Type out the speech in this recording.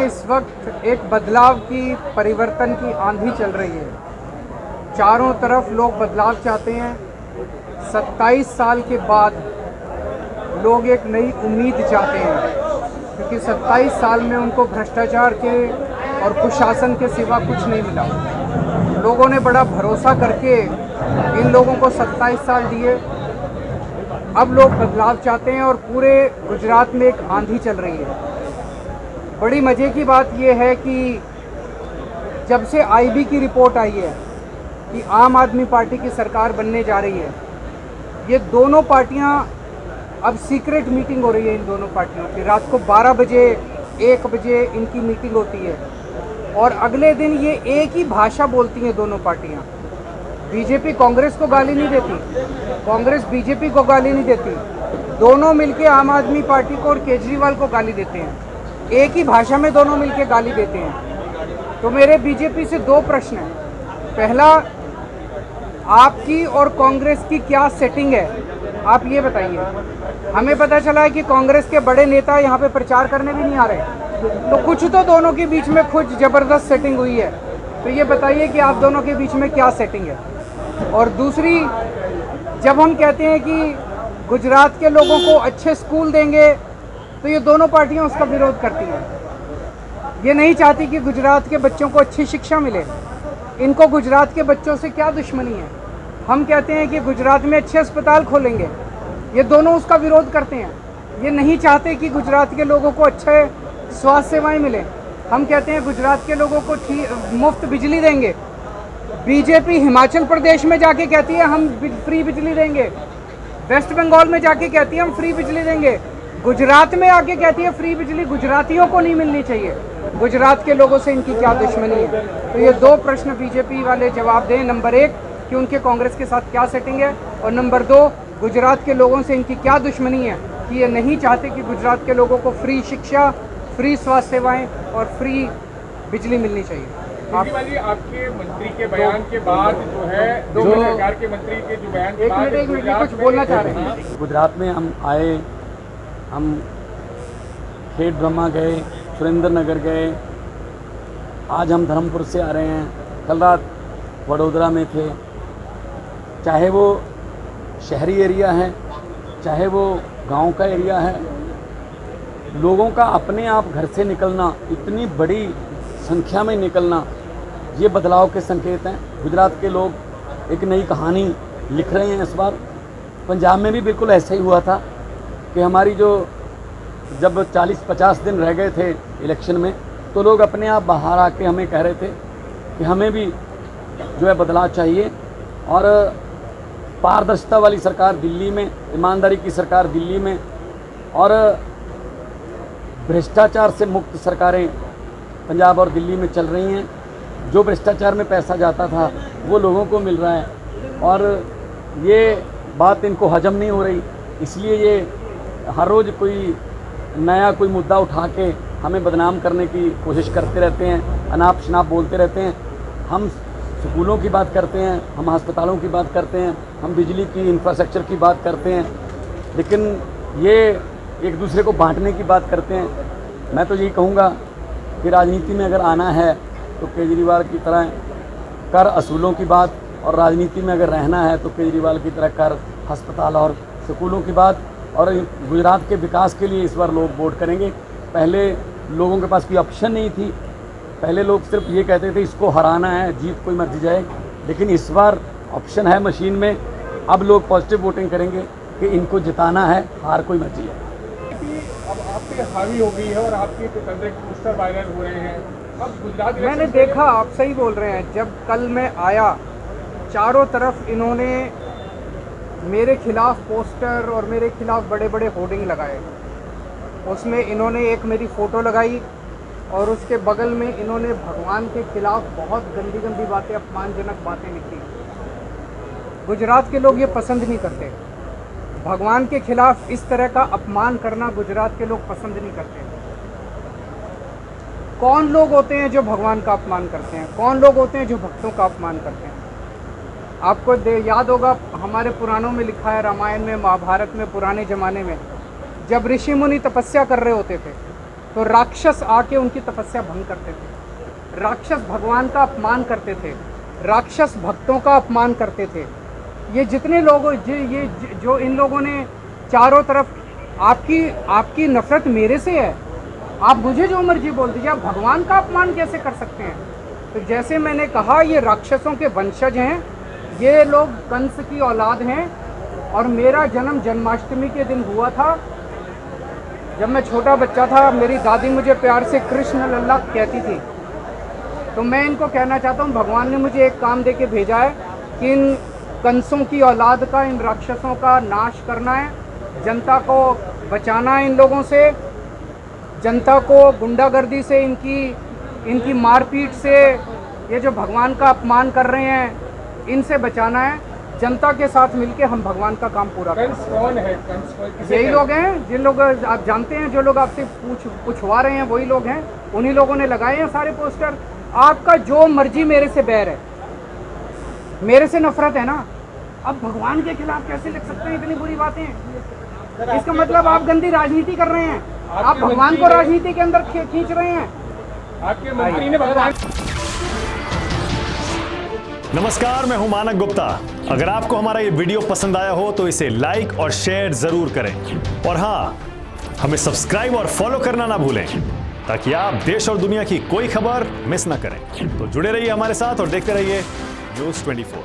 इस वक्त एक बदलाव की, परिवर्तन की आंधी चल रही है। चारों तरफ लोग बदलाव चाहते हैं। 27 साल के बाद लोग एक नई उम्मीद चाहते हैं, क्योंकि 27 साल में उनको भ्रष्टाचार के और कुशासन के सिवा कुछ नहीं मिला। लोगों ने बड़ा भरोसा करके इन लोगों को 27 साल दिए। अब लोग बदलाव चाहते हैं और पूरे गुजरात में एक आंधी चल रही है। बड़ी मज़े की बात यह है कि जब से आईबी की रिपोर्ट आई है कि आम आदमी पार्टी की सरकार बनने जा रही है, ये दोनों पार्टियां, अब सीक्रेट मीटिंग हो रही है इन दोनों पार्टियों की। रात को 12 बजे 1 बजे इनकी मीटिंग होती है और अगले दिन ये एक ही भाषा बोलती हैं दोनों पार्टियां। बीजेपी कांग्रेस को गाली नहीं देती, कांग्रेस बीजेपी को गाली नहीं देती, दोनों मिलके आम आदमी पार्टी को और केजरीवाल को गाली देते हैं। एक ही भाषा में दोनों मिलके गाली देते हैं। तो मेरे बीजेपी से दो प्रश्न हैं। पहला, आपकी और कांग्रेस की क्या सेटिंग है, आप ये बताइए। हमें पता चला है कि कांग्रेस के बड़े नेता यहाँ पे प्रचार करने भी नहीं आ रहे, तो कुछ तो दोनों के बीच में कुछ ज़बरदस्त सेटिंग हुई है। तो ये बताइए कि आप दोनों के बीच में क्या सेटिंग है। और दूसरी, जब हम कहते हैं कि गुजरात के लोगों को अच्छे स्कूल देंगे, तो ये दोनों पार्टियां उसका विरोध करती हैं। ये नहीं चाहती कि गुजरात के बच्चों को अच्छी शिक्षा मिले। इनको गुजरात के बच्चों से क्या दुश्मनी है। हम कहते हैं कि गुजरात में अच्छे अस्पताल खोलेंगे, ये दोनों उसका विरोध करते हैं। ये नहीं चाहते कि गुजरात के लोगों को अच्छे स्वास्थ्य सेवाएं मिलें। हम कहते हैं गुजरात के लोगों को मुफ्त बिजली देंगे। बीजेपी हिमाचल प्रदेश में जाके कहती है हम फ्री बिजली देंगे, वेस्ट बंगाल में जाके कहती है हम फ्री बिजली देंगे, गुजरात में आके कहती है फ्री बिजली गुजरातियों को नहीं मिलनी चाहिए। गुजरात के लोगों से इनकी क्या दुश्मनी है। तो ये दो प्रश्न बीजेपी वाले जवाब दें। नंबर 1 कि उनके कांग्रेस के साथ क्या सेटिंग है, और नंबर 2 गुजरात के लोगों से इनकी क्या दुश्मनी है कि ये नहीं चाहते कि गुजरात के लोगों को फ्री शिक्षा, फ्री स्वास्थ्य सेवाएं और फ्री बिजली मिलनी चाहिए। आपके मंत्री के बयान के बाद जो है सरकार के मंत्री के जो बयान के बाद एक मिनट कुछ बोलना चाह रहे हैं। गुजरात में हम आए, हम खेत ब्रह्मा गए, सुरेंद्र नगर गए, आज हम धर्मपुर से आ रहे हैं, कल रात वडोदरा में थे। चाहे वो शहरी एरिया है, चाहे वो गांव का एरिया है, लोगों का अपने आप घर से निकलना, इतनी बड़ी संख्या में निकलना, ये बदलाव के संकेत हैं। गुजरात के लोग एक नई कहानी लिख रहे हैं इस बार। पंजाब में भी बिल्कुल ऐसा ही हुआ था कि हमारी जो जब 40-50 दिन रह गए थे इलेक्शन में, तो लोग अपने आप बाहर आके हमें कह रहे थे कि हमें भी जो है बदलाव चाहिए। और पारदर्शिता वाली सरकार दिल्ली में, ईमानदारी की सरकार दिल्ली में, और भ्रष्टाचार से मुक्त सरकारें पंजाब और दिल्ली में चल रही हैं। जो भ्रष्टाचार में पैसा जाता था वो लोगों को मिल रहा है, और ये बात इनको हजम नहीं हो रही। इसलिए ये हर रोज़ कोई नया कोई मुद्दा उठा के हमें बदनाम करने की कोशिश करते रहते हैं, अनाप शनाप बोलते रहते हैं। हम स्कूलों की बात करते हैं, हम अस्पतालों की बात करते हैं, हम बिजली की इंफ्रास्ट्रक्चर की बात करते हैं, लेकिन ये एक दूसरे को बांटने की बात करते हैं। मैं तो यही कहूँगा कि राजनीति में अगर आना है तो केजरीवाल की तरह कर असूलों की बात, और राजनीति में अगर रहना है तो केजरीवाल की तरह कर अस्पताल और स्कूलों की बात। और गुजरात के विकास के लिए इस बार लोग वोट करेंगे। पहले लोगों के पास कोई ऑप्शन नहीं थी, पहले लोग सिर्फ ये कहते थे इसको हराना है, जीत कोई मर्जी जाए, लेकिन इस बार ऑप्शन है मशीन में। अब लोग पॉजिटिव वोटिंग करेंगे कि इनको जिताना है, हार कोई मर्जी है। अब आप पे हावी हो गई है और आपके पोस्टर वायरल हो रहे हैं। अब गुजरात मैंने देखा, आप सही बोल रहे हैं। जब कल मैं आया, चारों तरफ इन्होंने मेरे खिलाफ पोस्टर और मेरे खिलाफ बड़े बड़े होर्डिंग लगाए। उसमें इन्होंने एक मेरी फ़ोटो लगाई और उसके बगल में इन्होंने भगवान के खिलाफ बहुत गंदी गंदी बातें, अपमानजनक बातें लिखी। गुजरात के लोग ये पसंद नहीं करते। भगवान के खिलाफ इस तरह का अपमान करना गुजरात के लोग पसंद नहीं करते। कौन लोग होते हैं जो भगवान का अपमान करते हैं? कौन लोग होते हैं जो भक्तों का अपमान करते हैं? आपको याद होगा, हमारे पुराणों में लिखा है, रामायण में, महाभारत में, पुराने ज़माने में जब ऋषि मुनि तपस्या कर रहे होते थे तो राक्षस आके उनकी तपस्या भंग करते थे, राक्षस भगवान का अपमान करते थे, राक्षस भक्तों का अपमान करते थे। ये जितने लोग जो इन लोगों ने चारों तरफ, आपकी नफरत मेरे से है, आप मुझे जो मर्जी बोल दीजिए, आप भगवान का अपमान कैसे कर सकते हैं? तो जैसे मैंने कहा, ये राक्षसों के वंशज हैं, ये लोग कंस की औलाद हैं। और मेरा जन्म जन्माष्टमी के दिन हुआ था। जब मैं छोटा बच्चा था, मेरी दादी मुझे प्यार से कृष्ण लल्ला कहती थी। तो मैं इनको कहना चाहता हूँ, भगवान ने मुझे एक काम दे के भेजा है कि इन कंसों की औलाद का, इन राक्षसों का नाश करना है, जनता को बचाना है इन लोगों से, जनता को गुंडागर्दी से, इनकी मारपीट से, ये जो भगवान का अपमान कर रहे हैं, इनसे बचाना है। जनता के साथ मिलके हम भगवान का काम पूरा करें। कंस कौन है? कंस किसे यही कहते लोग हैं जिन लोग आप जानते हैं, जो लोग आपसे पूछवा रहे हैं, वही लोग हैं। उन्हीं लोगों ने लगाए हैं सारे पोस्टर। आपका जो मर्जी मेरे से बैर है, मेरे से नफरत है ना, अब भगवान के खिलाफ कैसे लिख सकते हैं इतनी बुरी बातें? इसका मतलब आप गंदी राजनीति कर रहे हैं, आप भगवान को राजनीति के अंदर खींच रहे हैं। आपके मंत्री ने भगवान। नमस्कार, मैं हूं मानक गुप्ता। अगर आपको हमारा ये वीडियो पसंद आया हो तो इसे लाइक और शेयर जरूर करें, और हां, हमें सब्सक्राइब और फॉलो करना ना भूलें ताकि आप देश और दुनिया की कोई खबर मिस ना करें। तो जुड़े रहिए हमारे साथ और देखते रहिए न्यूज़ 24।